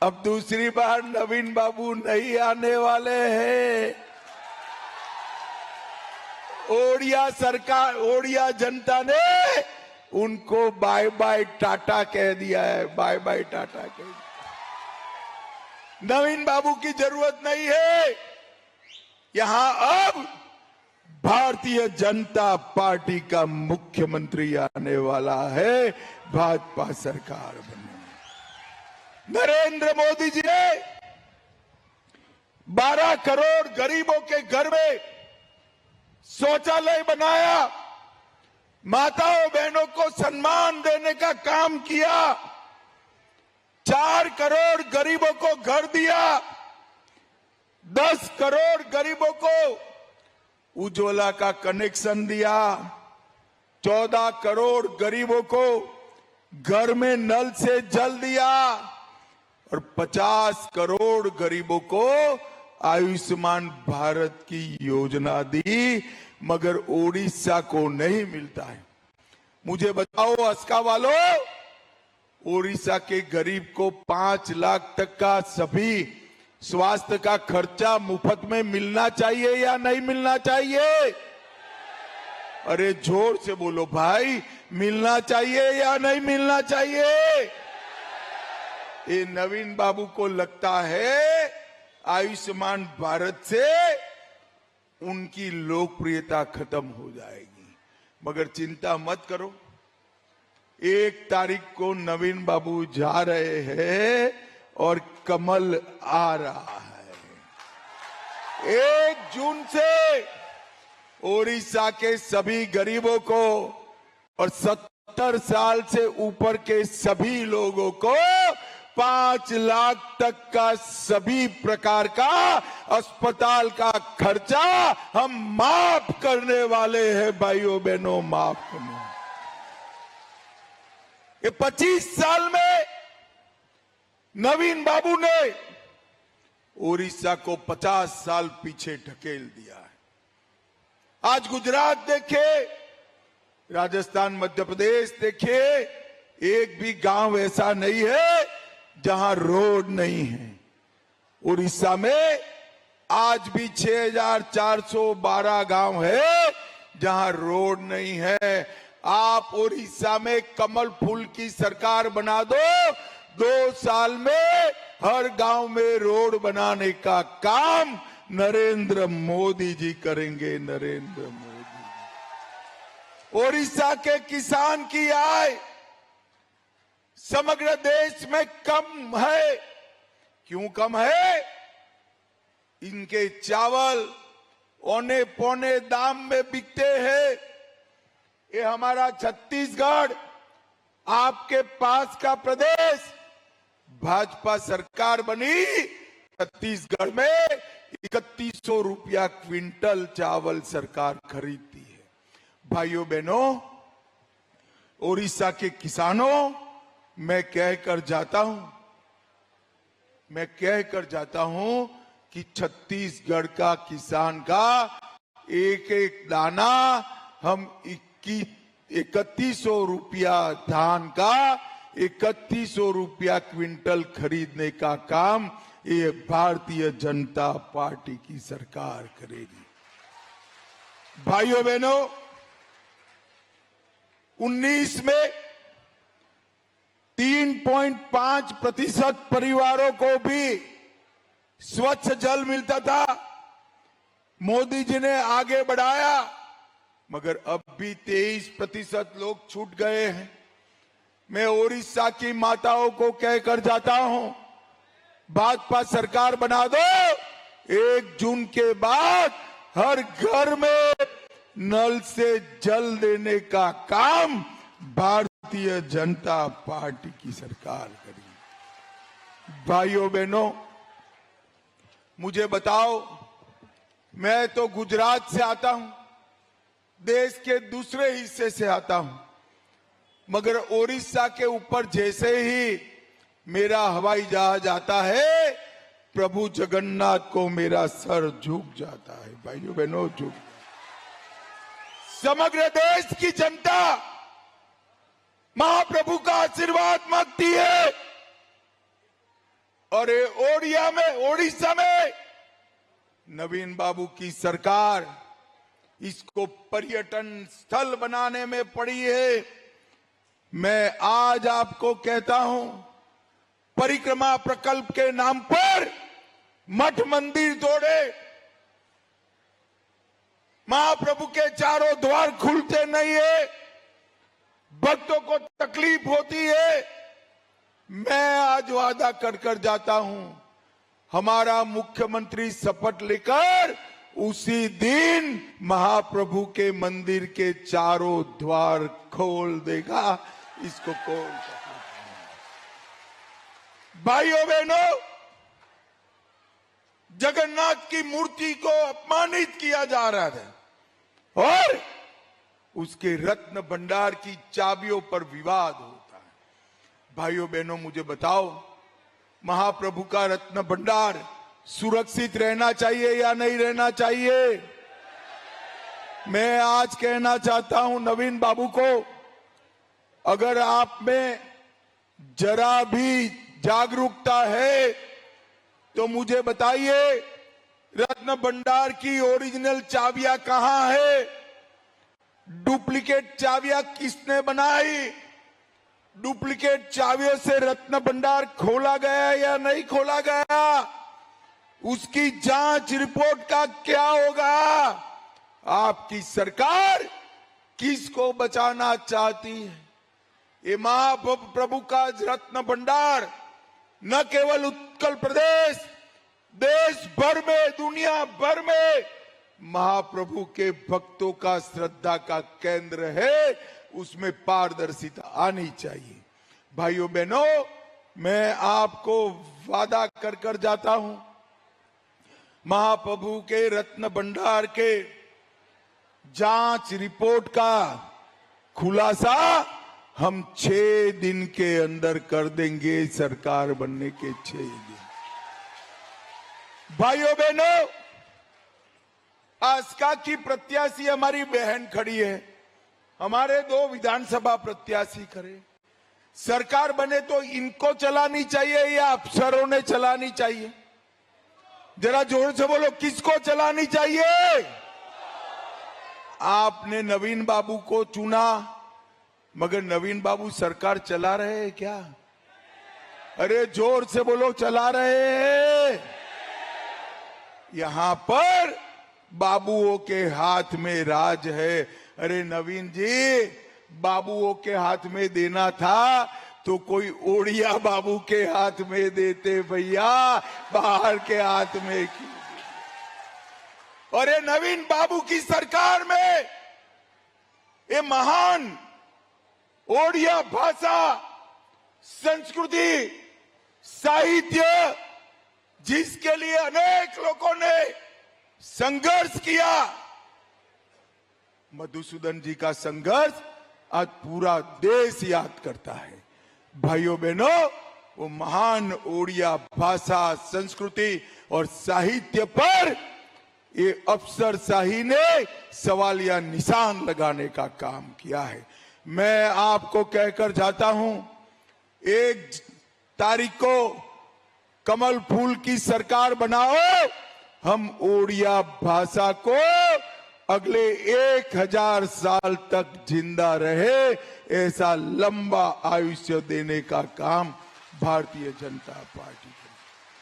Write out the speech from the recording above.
अब दूसरी बार नवीन बाबू नहीं आने वाले हैं। ओडिया सरकार, ओडिया जनता ने उनको बाय बाय टाटा कह दिया है, बाय बाय टाटा कह दिया। नवीन बाबू की जरूरत नहीं है। यहां अब भारतीय जनता पार्टी का मुख्यमंत्री आने वाला है, भाजपा सरकार बनने। नरेंद्र मोदी जी ने 12 करोड़ गरीबों के घर में शौचालय बनाया, माताओं बहनों को सम्मान देने का काम किया, 4 करोड़ गरीबों को घर दिया, 10 करोड़ गरीबों को उज्ज्वला का कनेक्शन दिया, 14 करोड़ गरीबों को घर में नल से जल दिया और 50 करोड़ गरीबों को आयुष्मान भारत की योजना दी, मगर ओडिशा को नहीं मिलता है। मुझे बताओ अस्का वालों, ओडिशा के गरीब को 5 लाख तक का सभी स्वास्थ्य का खर्चा मुफ्त में मिलना चाहिए या नहीं मिलना चाहिए? अरे जोर से बोलो भाई, मिलना चाहिए या नहीं मिलना चाहिए? ये नवीन बाबू को लगता है आयुष्मान भारत से उनकी लोकप्रियता खत्म हो जाएगी, मगर चिंता मत करो। 1 तारीख को नवीन बाबू जा रहे हैं और कमल आ रहा है। 1 जून से ओडिशा के सभी गरीबों को और 70 साल से ऊपर के सभी लोगों को 5 लाख तक का सभी प्रकार का अस्पताल का खर्चा हम माफ करने वाले हैं भाइयों बहनों, माफ करने। ये 25 साल में नवीन बाबू ने ओडिशा को 50 साल पीछे ढकेल दिया है। आज गुजरात देखिए, राजस्थान, मध्य प्रदेश देखिए, एक भी गांव ऐसा नहीं है जहां रोड नहीं है। उड़ीसा में आज भी 6412 गांव है जहां रोड नहीं है। आप उड़ीसा में कमल फूल की सरकार बना दो, 2 साल में हर गांव में रोड बनाने का काम नरेंद्र मोदी जी करेंगे। नरेंद्र मोदी। उड़ीसा के किसान की आय समग्र देश में कम है। क्यों कम है? इनके चावल औने पौने दाम में बिकते हैं। ये हमारा छत्तीसगढ़, आपके पास का प्रदेश, भाजपा सरकार बनी, छत्तीसगढ़ में 3100 रुपया क्विंटल चावल सरकार खरीदती है। भाइयों बहनों, उड़ीसा के किसानों, मैं कहकर जाता हूं कि छत्तीसगढ़ का किसान का एक एक दाना हम 3100 रुपया धान का 3100 रुपया क्विंटल खरीदने का काम ये भारतीय जनता पार्टी की सरकार करेगी। भाइयों बहनों, 19 में 3.5% परिवारों को भी स्वच्छ जल मिलता था। मोदी जी ने आगे बढ़ाया, मगर अब भी 23% लोग छूट गए हैं। मैं उड़ीसा की माताओं को कहकर जाता हूं, भाजपा सरकार बना दो, 1 जून के बाद हर घर में नल से जल देने का काम भारतीय जनता पार्टी की सरकार करेगी। भाइयों बहनों, मुझे बताओ, मैं तो गुजरात से आता हूं, देश के दूसरे हिस्से से आता हूं, मगर उड़ीसा के ऊपर जैसे ही मेरा हवाई जहाज आता है, प्रभु जगन्नाथ को मेरा सर झुक जाता है। भाइयों बहनों, झुक। समग्र देश की जनता महाप्रभु का आशीर्वाद मांगती है। और ये ओडिशा में नवीन बाबू की सरकार इसको पर्यटन स्थल बनाने में पड़ी है। मैं आज आपको कहता हूं, परिक्रमा प्रकल्प के नाम पर मठ मंदिर तोड़े, महाप्रभु के चारों द्वार खुलते नहीं है, भक्तों को तकलीफ होती है। मैं आज वादा कर जाता हूं, हमारा मुख्यमंत्री शपथ लेकर उसी दिन महाप्रभु के मंदिर के चारों द्वार खोल देगा। इसको खोल भाइयों बहनों, जगन्नाथ की मूर्ति को अपमानित किया जा रहा था और उसके रत्न भंडार की चाबियों पर विवाद होता है। भाइयों बहनों, मुझे बताओ, महाप्रभु का रत्न भंडार सुरक्षित रहना चाहिए या नहीं रहना चाहिए? मैं आज कहना चाहता हूं नवीन बाबू को, अगर आप में जरा भी जागरूकता है तो मुझे बताइए, रत्न भंडार की ओरिजिनल चाबियां कहां है? डुप्लीकेट चाबियां किसने बनाई? डुप्लीकेट चाबियों से रत्न भंडार खोला गया या नहीं खोला गया? उसकी जांच रिपोर्ट का क्या होगा? आपकी सरकार किसको बचाना चाहती है? ये महाप्रभु का रत्न भंडार न केवल उत्कल प्रदेश, देश भर में, दुनिया भर में महाप्रभु के भक्तों का श्रद्धा का केंद्र है। उसमें पारदर्शिता आनी चाहिए। भाइयों बहनों, मैं आपको वादा कर जाता हूं, महाप्रभु के रत्न भंडार के जांच रिपोर्ट का खुलासा हम 6 दिन के अंदर कर देंगे, सरकार बनने के 6 दिन। भाइयों बहनों, आस्का की प्रत्याशी हमारी बहन खड़ी है, हमारे 2 विधानसभा प्रत्याशी खड़े। सरकार बने तो इनको चलानी चाहिए या अफसरों ने चलानी चाहिए? जरा जोर से बोलो, किसको चलानी चाहिए? आपने नवीन बाबू को चुना, मगर नवीन बाबू सरकार चला रहे हैं क्या? अरे जोर से बोलो, चला रहे हैं? यहां पर बाबुओं के हाथ में राज है। अरे नवीन जी, बाबुओं के हाथ में देना था तो कोई ओडिया बाबू के हाथ में देते भैया, बाहर के हाथ में क्यों? और ये नवीन बाबू की सरकार में ये महान ओडिया भाषा, संस्कृति, साहित्य, जिसके लिए अनेक लोगों ने संघर्ष किया, मधुसूदन जी का संघर्ष आज पूरा देश याद करता है। भाइयों बहनों, वो महान ओडिया भाषा, संस्कृति और साहित्य पर ये अफसरशाही ने सवालिया निशान लगाने का काम किया है। मैं आपको कहकर जाता हूं, 1 तारीख को कमल फूल की सरकार बनाओ, हम ओडिया भाषा को अगले 1000 साल तक जिंदा रहे, ऐसा लंबा आयुष्य देने का काम भारतीय जनता पार्टी